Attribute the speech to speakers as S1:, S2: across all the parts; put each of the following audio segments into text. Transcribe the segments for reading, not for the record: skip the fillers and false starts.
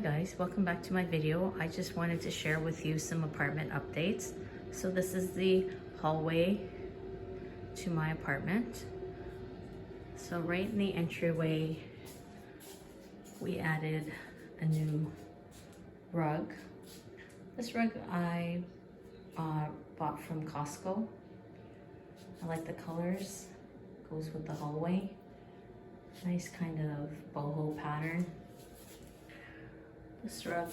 S1: guys, welcome back to my video. I just wanted to share with you some apartment updates. So this is the hallway to my apartment. So right in the entryway, we added a new rug. This rug I bought from Costco. I like the colors, goes with the hallway. Nice kind of boho pattern. This rug,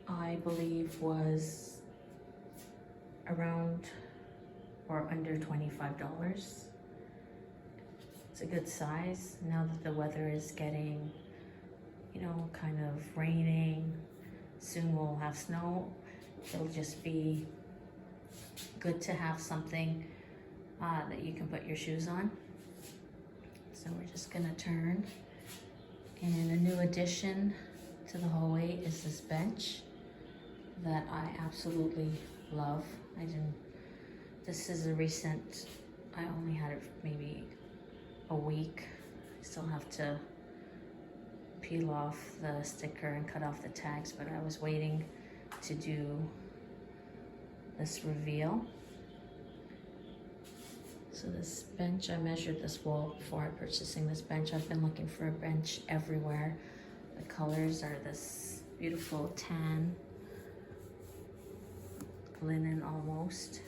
S1: I believe, was around or under $25. It's a good size. Now that the weather is getting, kind of raining, soon we'll have snow. It'll just be good to have something that you can put your shoes on. So we're just gonna turn. And a new addition to the hallway is this bench that I absolutely love. This is a recent, I only had it maybe a week. I still have to peel off the sticker and cut off the tags, but I was waiting to do this reveal. So this bench, I measured this wall before purchasing this bench. I've been looking for a bench everywhere. The colors are this beautiful tan, linen almost,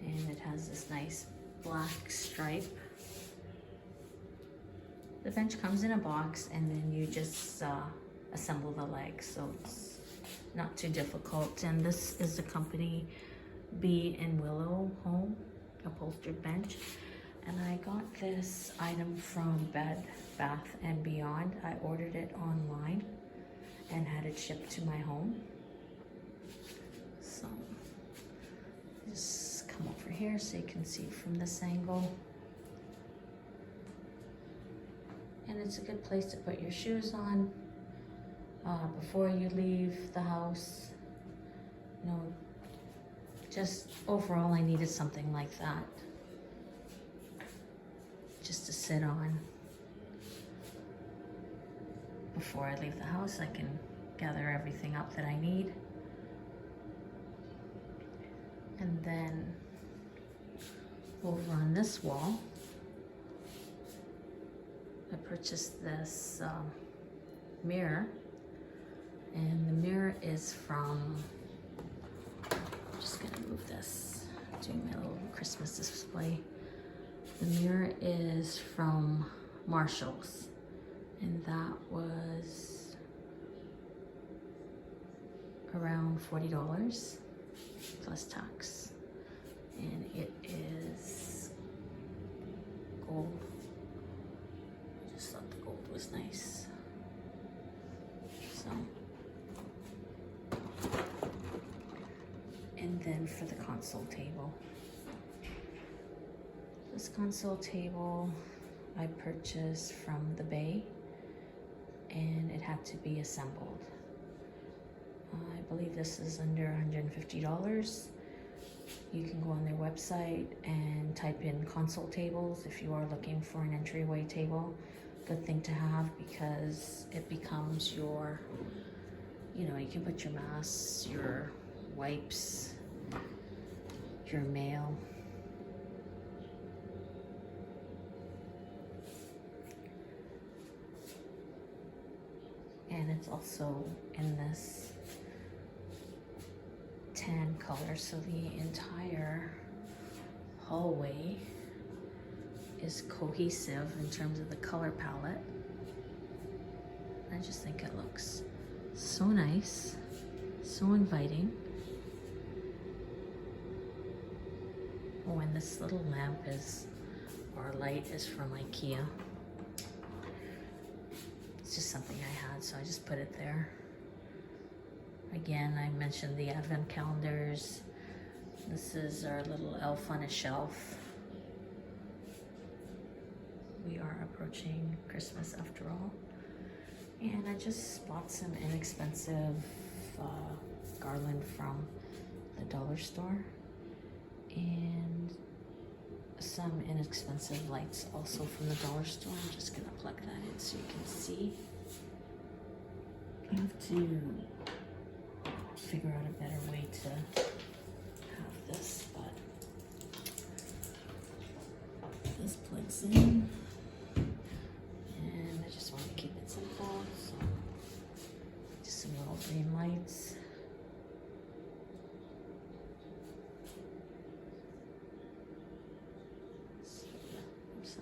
S1: and it has this nice black stripe. The bench comes in a box and then you just assemble the legs, so it's not too difficult. And this is the company Bee and Willow Home upholstered bench, and I got this item from Bed Bath & Beyond. I ordered it online and had it shipped to my home. So just come over here so you can see from this angle. And it's a good place to put your shoes on before you leave the house. Just overall, I needed something like that, just to sit on. Before I leave the house, I can gather everything up that I need. And then over on this wall, I purchased this mirror, and the mirror is from, I'm just gonna move this, doing my little Christmas display. The mirror is from Marshall's, and that was around $40 plus tax, and it is gold. I just thought the gold was nice. So, and then for the console table, this console table I purchased from the Bay, and it had to be assembled. I believe this is under $150. You can go on their website and type in console tables if you are looking for an entryway table. Good thing to have, because it becomes your, you can put your masks, your wipes, your mail. And it's also in this tan color, so the entire hallway is cohesive in terms of the color palette. I just think it looks so nice, so inviting. Oh, and this little lamp or light is from Ikea. It's just something I had, so I just put it there. Again, I mentioned the advent calendars. This is our little elf on a shelf. We are approaching Christmas after all. And I just bought some inexpensive garland from the dollar store, and some inexpensive lights also from the dollar store. I'm just gonna plug that in so you can see. I have to figure out a better way to have this, but this plugs in, and I just want to keep it simple, so just some little green lights. So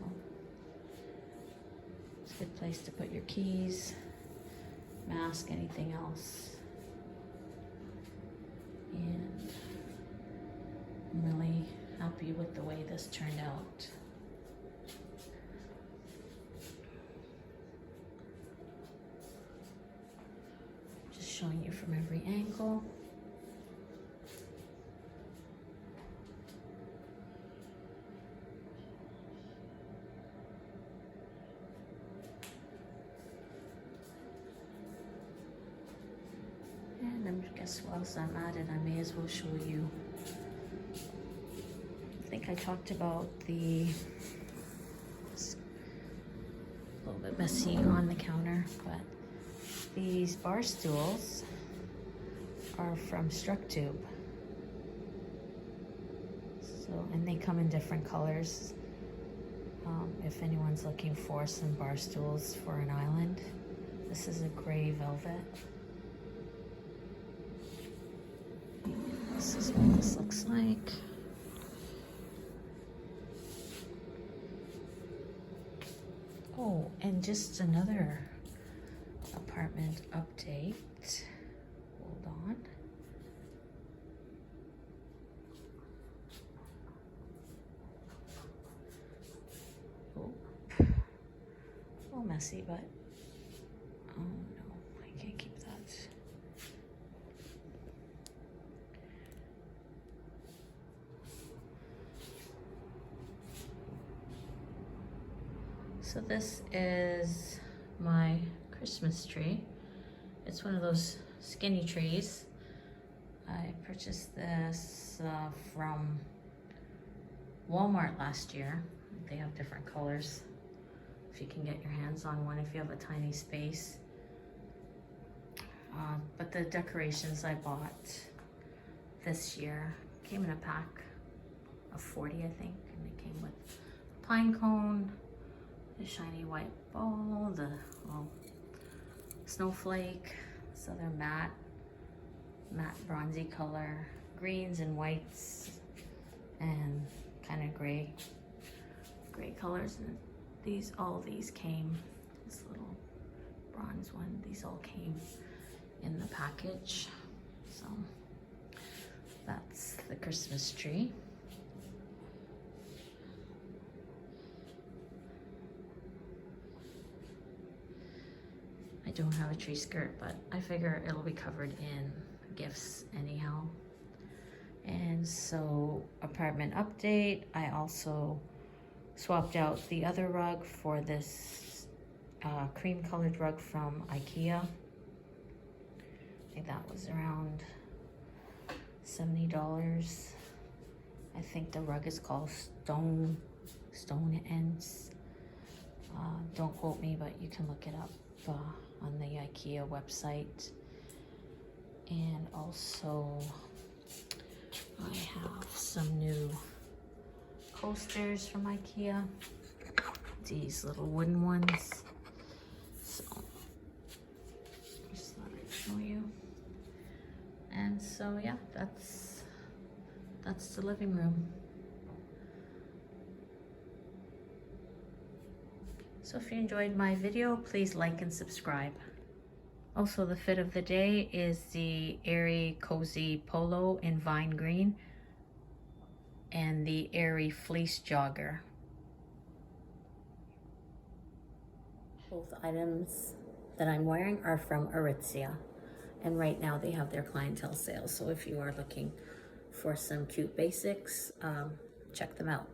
S1: it's a good place to put your keys, mask, anything else. And I'm really happy with the way this turned out. Just showing you from every angle. And I guess whilst I'm at it, I may as well show you. I think I talked about it's a little bit messy on the counter, but these bar stools are from Structube. So, and they come in different colors. If anyone's looking for some bar stools for an island, this is a gray velvet. This is what this looks like. Oh, and just another apartment update. Hold on. Oh, a little messy, but oh no, I can't keep that. So this is my Christmas tree. It's one of those skinny trees. I purchased this from Walmart last year. They have different colors. If you can get your hands on one, if you have a tiny space. But the decorations I bought this year came in a pack of 40, I think, and it came with pine cone, the shiny white ball, the little snowflake, this other matte bronzy color, greens and whites, and kind of gray colors. And all these came, this little bronze one, these all came in the package. So that's the Christmas tree. I don't have a tree skirt, but I figure it'll be covered in gifts anyhow. And so, apartment update, I also swapped out the other rug for this cream colored rug from Ikea. I think that was around $70. I think the rug is called Stone Ends. Don't quote me, but you can look it up on the Ikea website. And also I have some new coasters from Ikea, these little wooden ones. So just thought I'd show you. And so yeah, that's the living room. So if you enjoyed my video, please like and subscribe. Also, the fit of the day is the Airy Cozy Polo in Vine Green and the Airy Fleece Jogger. Both items that I'm wearing are from Aritzia, and right now they have their clientele sale. So if you are looking for some cute basics, check them out.